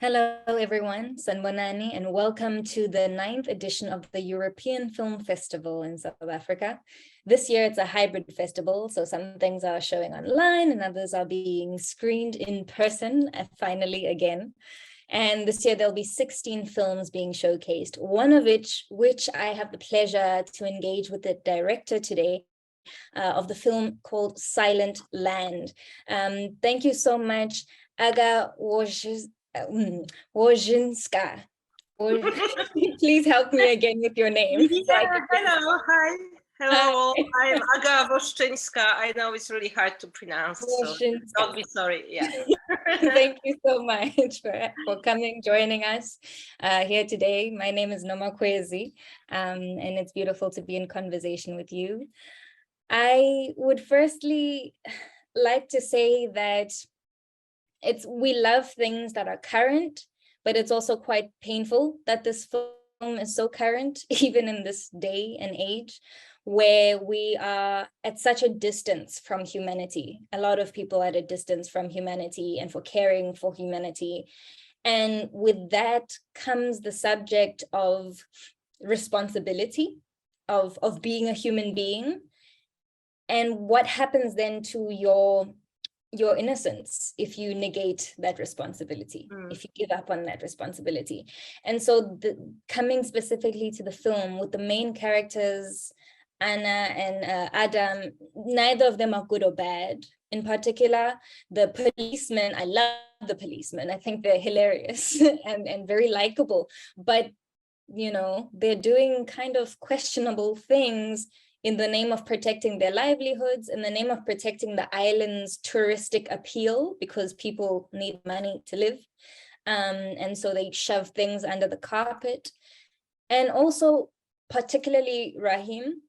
Hello, everyone. Sanbonani, and welcome to the 9th edition of the European Film Festival in South Africa. This year, it's a hybrid festival, so some things are showing online and others are being screened in person, finally again. And this year, there'll be 16 films being showcased, one of which I have the pleasure to engage with the director today, of the film called Silent Land. Thank you so much, Aga Woszczyńska. Please help me again with your name. Yeah, hello, hi. Hello, I'm Aga Woszczyńska. I know it's really hard to pronounce, so don't be sorry. Yeah. Thank you so much for coming, joining us here today. My name is Khwezi, and it's beautiful to be in conversation with you. I would firstly like to say that we love things that are current, but it's also quite painful that this film is so current, even in this day and age, where we are at such a distance from humanity. A lot of people are at a distance from humanity and for caring for humanity. And with that comes the subject of responsibility, of being a human being, and what happens then to your innocence if you negate that responsibility, if you give up on that responsibility. And so coming specifically to the film with the main characters, Anna and Adam, neither of them are good or bad. In particular, the policemen, I love the policemen. I think they're hilarious and very likable, but you know, they're doing kind of questionable things in the name of protecting their livelihoods, in the name of protecting the island's touristic appeal, because people need money to live. And so they shove things under the carpet. And also, particularly Rahim,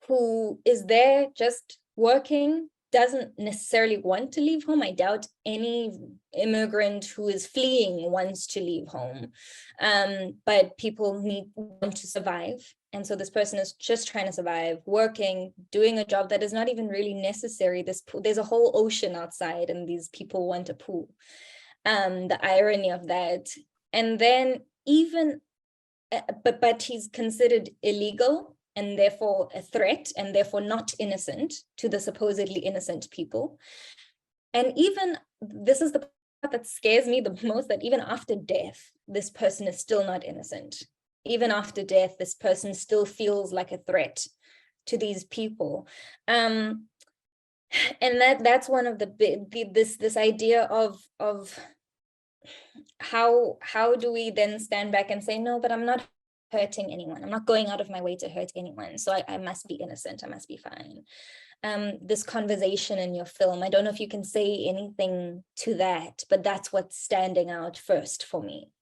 who is there just working, doesn't necessarily want to leave home. I doubt any immigrant who is fleeing wants to leave home, but people want to survive. And so this person is just trying to survive, working, doing a job that is not even really necessary. There's a whole ocean outside and these people want a pool. The irony of that. And then but he's considered illegal and therefore a threat and therefore not innocent to the supposedly innocent people. And even, this is the part that scares me the most, that even after death, this person is still not innocent. Even after death, this person still feels like a threat to these people. And that's one of this idea of how do we then stand back and say, no, but I'm not hurting anyone. I'm not going out of my way to hurt anyone. So I must be innocent. I must be fine. This conversation in your film, I don't know if you can say anything to that, but that's what's standing out first for me.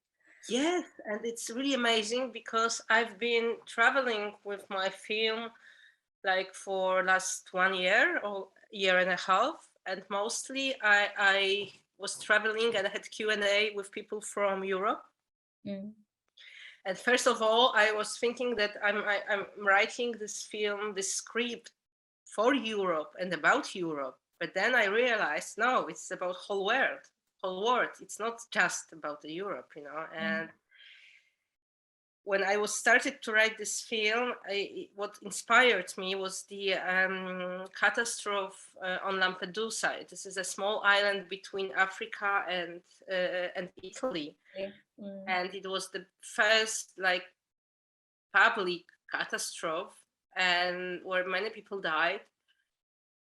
Yes, and it's really amazing because I've been traveling with my film like for last 1 year or year and a half, and mostly I was traveling and had Q&A with people from Europe. And first of all, I was thinking that I'm writing this film, this script for Europe and about Europe. But then I realized, no, it's about whole world. It's not just about the Europe, you know. And when I was started to write this film, what inspired me was the catastrophe on Lampedusa. This is a small island between Africa and Italy. And it was the first like public catastrophe, and where many people died.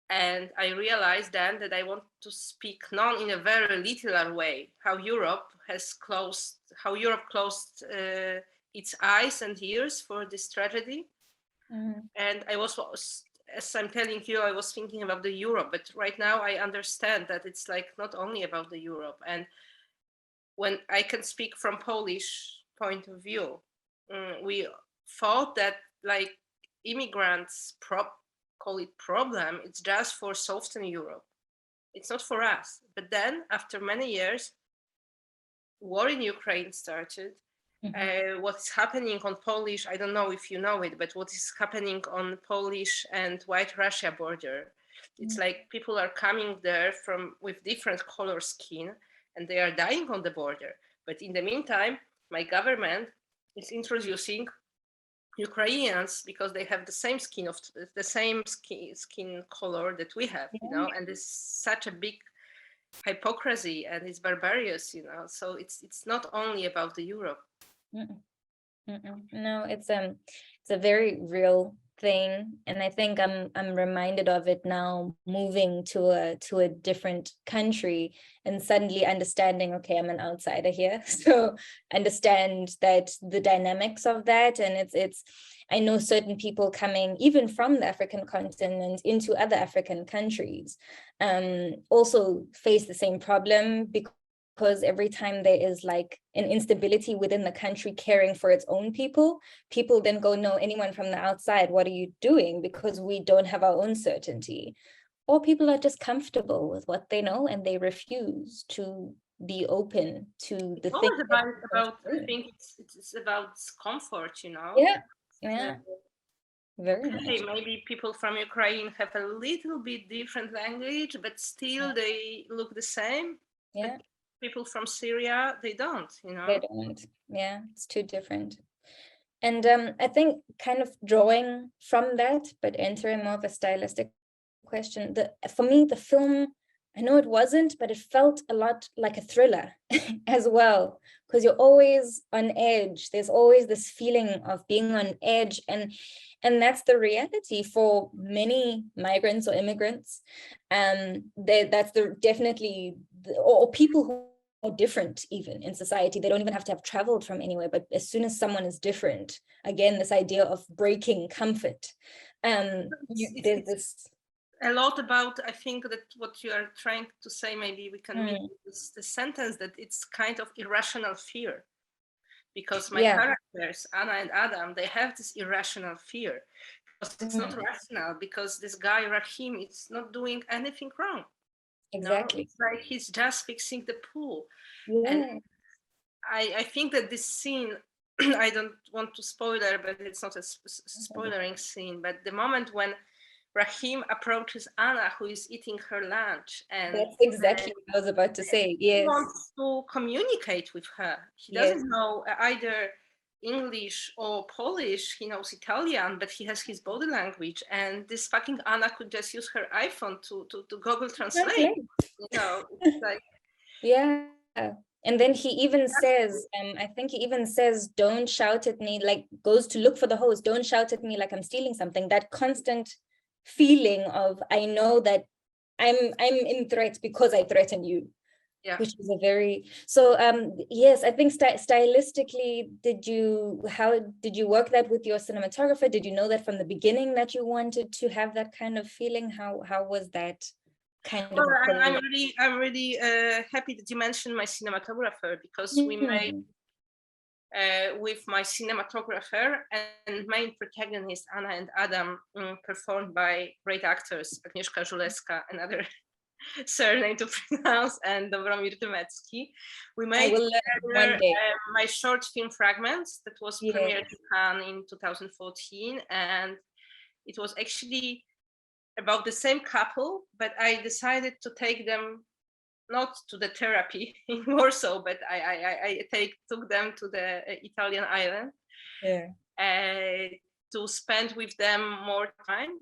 And I realized then that I want to speak not in a very literal way, how Europe closed its eyes and ears for this tragedy. And I was, as I'm telling you, I was thinking about the Europe, but right now I understand that it's like not only about the Europe. And when I can speak from Polish point of view, we thought that like immigrants call it problem, it's just for Southern Europe. It's not for us. But then after many years, war in Ukraine started. What's happening on Polish, I don't know if you know it, but what is happening on Polish and White Russia border, it's like people are coming there with different color skin and they are dying on the border. But in the meantime, my government is introducing Ukrainians because they have the same skin color that we have, and it's such a big hypocrisy and it's barbarous, so it's not only about the Europe. No, it's a very real thing, and I think I'm reminded of it now, moving to a different country and suddenly understanding, okay, I'm an outsider here, so understand that the dynamics of that, and it's I know certain people coming even from the African continent into other African countries also face the same problem, because every time there is like an instability within the country caring for its own people then go, no, anyone from the outside, what are you doing? Because we don't have our own certainty. Or people are just comfortable with what they know and they refuse to be open to the things. I think it's about comfort, Yeah. Very much. Maybe people from Ukraine have a little bit different language, but still they look the same. Yeah. But people from Syria, they don't, They don't. Yeah, it's too different. And I think kind of drawing from that, but entering more of a stylistic question, for me, the film, I know it wasn't, but it felt a lot like a thriller as well, because you're always on edge. There's always this feeling of being on edge, and that's the reality for many migrants or immigrants. That's definitely or people who are different even in society. They don't even have to have traveled from anywhere, but as soon as someone is different, again, this idea of breaking comfort. There's this a lot about, I think that what you are trying to say, maybe we can meet the sentence that it's kind of irrational fear, because my characters, Anna and Adam, they have this irrational fear because it's not rational, because this guy Rahim is not doing anything wrong. Exactly. It's like he's just fixing the pool. Yeah. And I think that this scene, I don't want to spoiler, but it's not a spoilering scene, but the moment when Rahim approaches Anna, who is eating her lunch, and that's exactly what I was about to say. Yes, he wants to communicate with her. He doesn't know either English or Polish. He knows Italian, but he has his body language. And this fucking Anna could just use her iPhone to Google Translate. It's like, yeah. And then he even says, I think he even says, don't shout at me, like goes to look for the hose. Don't shout at me like I'm stealing something. That constant feeling of, I know that I'm in threat because I threaten you. Yeah. Which is a very, so yes, I think stylistically, how did you work that with your cinematographer? Did you know that from the beginning that you wanted to have that kind of feeling? How was that kind of? I'm really happy that you mentioned my cinematographer, because we made with my cinematographer and main protagonist Anna and Adam, performed by great actors Agnieszka, another surname to pronounce, and Dobromir Tymecki. We made my short film Fragments that was premiered in Cannes in 2014, and it was actually about the same couple, but I decided to take them not to the therapy in Warsaw, but I took them to the Italian island to spend with them more time,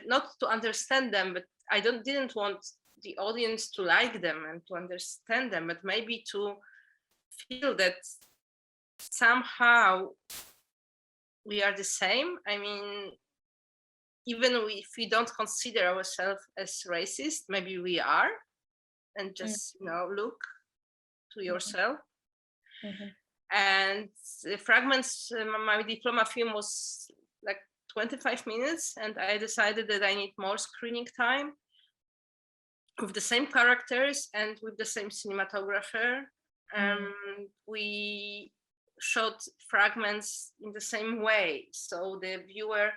not to understand them, but I didn't want the audience to like them and to understand them, but maybe to feel that somehow we are the same. I mean, even if we don't consider ourselves as racist, maybe we are, and just look to yourself. And the Fragments, my diploma film was like 25 minutes, and I decided that I need more screening time with the same characters and with the same cinematographer. We shot Fragments in the same way, so the viewer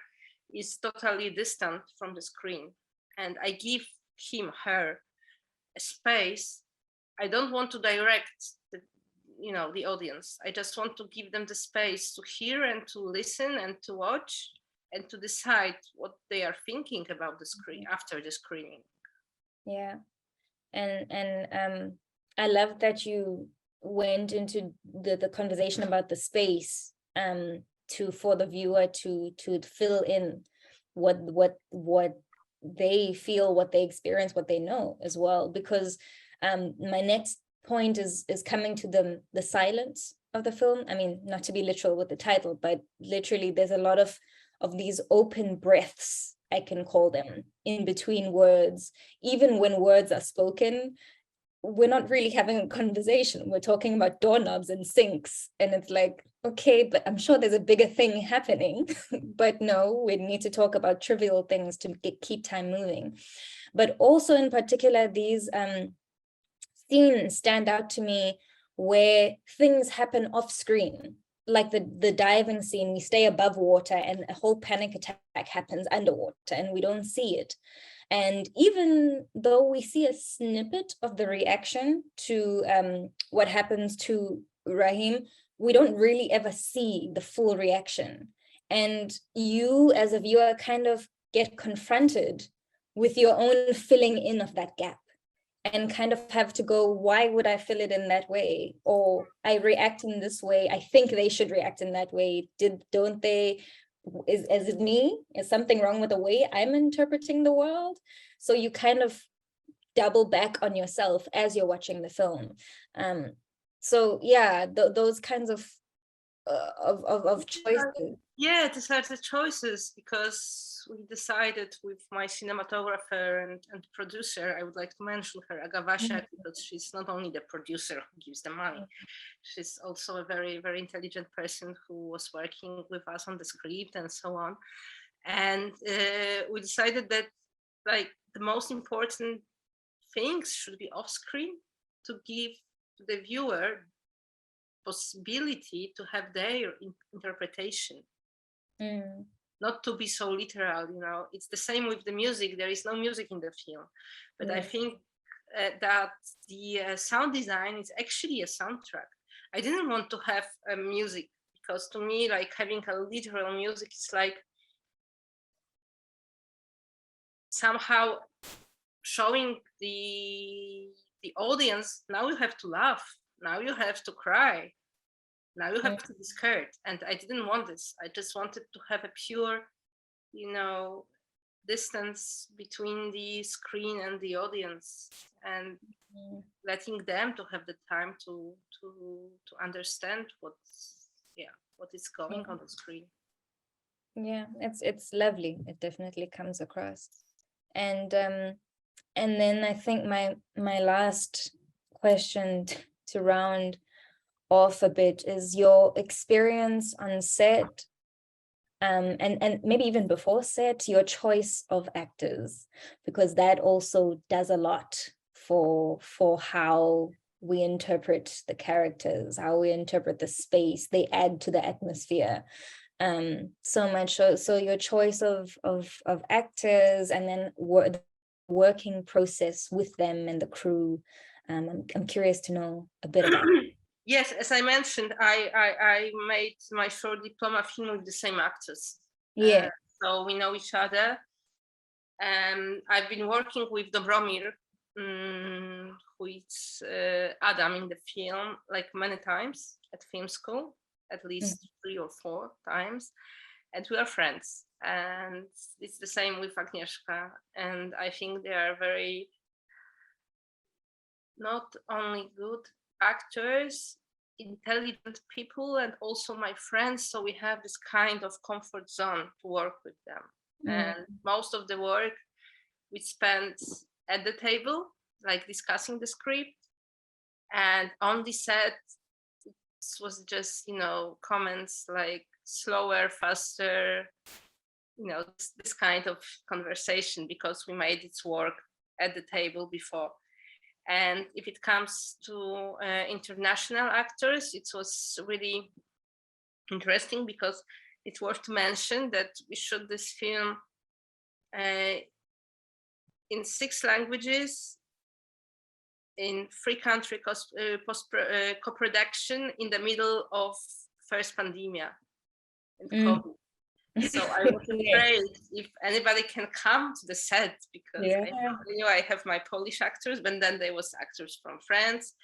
is totally distant from the screen, and I give her a space. I don't want to direct the audience. I just want to give them the space to hear and to listen and to watch and to decide what they are thinking about the screen after the screening. Yeah, and I love that you went into the conversation about the space, for the viewer to fill in what they feel, what they experience, what they know as well. Because my next point is coming to the silence of the film. I mean, not to be literal with the title, but literally there's a lot of these open breaths, I can call them, in between words. Even when words are spoken, we're not really having a conversation. We're talking about doorknobs and sinks. And it's like, okay, but I'm sure there's a bigger thing happening. But no, we need to talk about trivial things to keep time moving. But also in particular, these scenes stand out to me where things happen off screen. Like the diving scene, we stay above water and a whole panic attack happens underwater and we don't see it. And even though we see a snippet of the reaction to what happens to Rahim, we don't really ever see the full reaction. And you as a viewer kind of get confronted with your own filling in of that gap, and kind of have to go, why would I fill it in that way? Or I react in this way, I think they should react in that way. Don't they? Is it me? Is something wrong with the way I'm interpreting the world? So you kind of double back on yourself as you're watching the film. So yeah, those kinds of choices. Yeah, these are the choices, because we decided with my cinematographer and producer, I would like to mention her, Agavasha, because she's not only the producer who gives the money, she's also a very, very intelligent person who was working with us on the script and so on. And we decided that like the most important things should be off screen to give to the viewer possibility to have their interpretation. Not to be so literal, you know. It's the same with the music. There is no music in the film, but I think that the sound design is actually a soundtrack. I didn't want to have music, because to me, like having a literal music is like somehow showing the audience, now you have to laugh, now you have to cry, now you have to be scared. And I didn't want this. I just wanted to have a pure, you know, distance between the screen and the audience, and letting them to have the time to understand what is going on the screen. Yeah, it's lovely. It definitely comes across. And then I think my last question to round off a bit is your experience on set, and maybe even before set, your choice of actors, because that also does a lot for how we interpret the characters, how we interpret the space. They add to the atmosphere so much. So your choice of actors, and then working process with them and the crew. I'm curious to know a bit about that. Yes, as I mentioned, I made my short diploma film with the same actors. Yeah. So we know each other. I've been working with Dobromir, who is Adam in the film, like many times at film school, at least 3 or 4 times. And we are friends. And it's the same with Agnieszka. And I think they are very, not only good actors, intelligent people, and also my friends. So we have this kind of comfort zone to work with them. And most of the work we spent at the table, like discussing the script. And on the set, it was just, you know, comments like slower, faster, you know, this kind of conversation, because we made it work at the table before. And if it comes to international actors, it was really interesting, because it's worth to mention that we shot this film in 6 languages, in 3 country co-production in the middle of first pandemic and COVID. So I was afraid if anybody can come to the set, because I have my Polish actors, but then there was actors from France,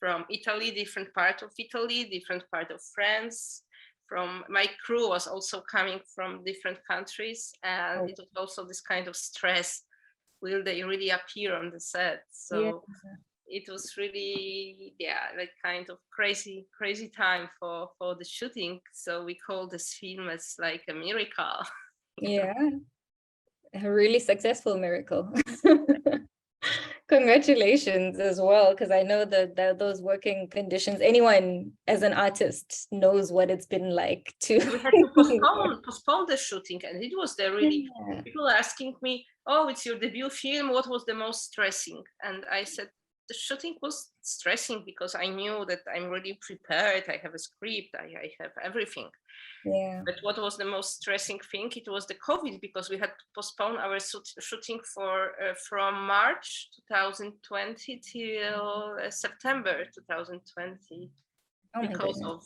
from Italy, different part of Italy, different part of France. From my crew was also coming from different countries, and it was also this kind of stress. Will they really appear on the set? So it was really, like kind of crazy time for the shooting. So we call this film as like a miracle. Yeah, a really successful miracle. Congratulations as well, because I know that those working conditions, anyone as an artist knows what it's been like to. We had to postpone the shooting, and it was there really. People asking me, "Oh, it's your debut film. What was the most stressing?" And I said, the shooting was stressing because I knew that I'm really prepared. I have a script. I have everything. Yeah. But what was the most stressing thing? It was the COVID, because we had to postpone our shooting from March 2020 till September 2020 because of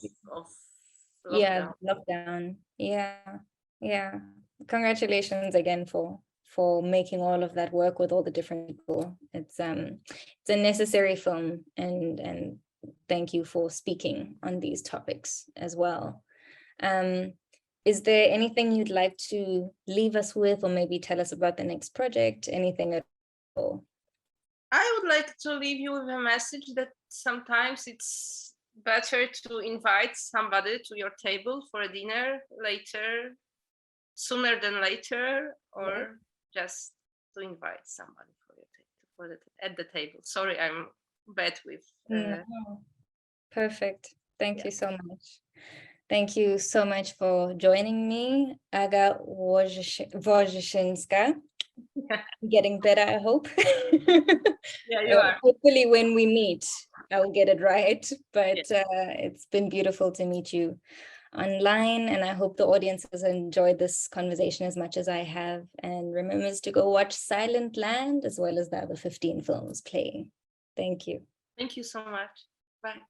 lockdown. Lockdown. Yeah. Congratulations again for making all of that work with all the different people. It's a necessary film, and thank you for speaking on these topics as well. Is there anything you'd like to leave us with, or maybe tell us about the next project? Anything at all? I would like to leave you with a message that sometimes it's better to invite somebody to your table for a dinner sooner than later, or just to invite somebody at the table. Sorry, I'm bad with. Perfect. Thank you so much. Thank you so much for joining me, Aga Woszczyńska. Getting better, I hope. Yeah, you are. Hopefully when we meet, I'll get it right. But it's been beautiful to meet you online, and I hope the audience has enjoyed this conversation as much as I have, and remembers to go watch Silent Land as well as the other 15 films playing. Thank you. Thank you so much. Bye.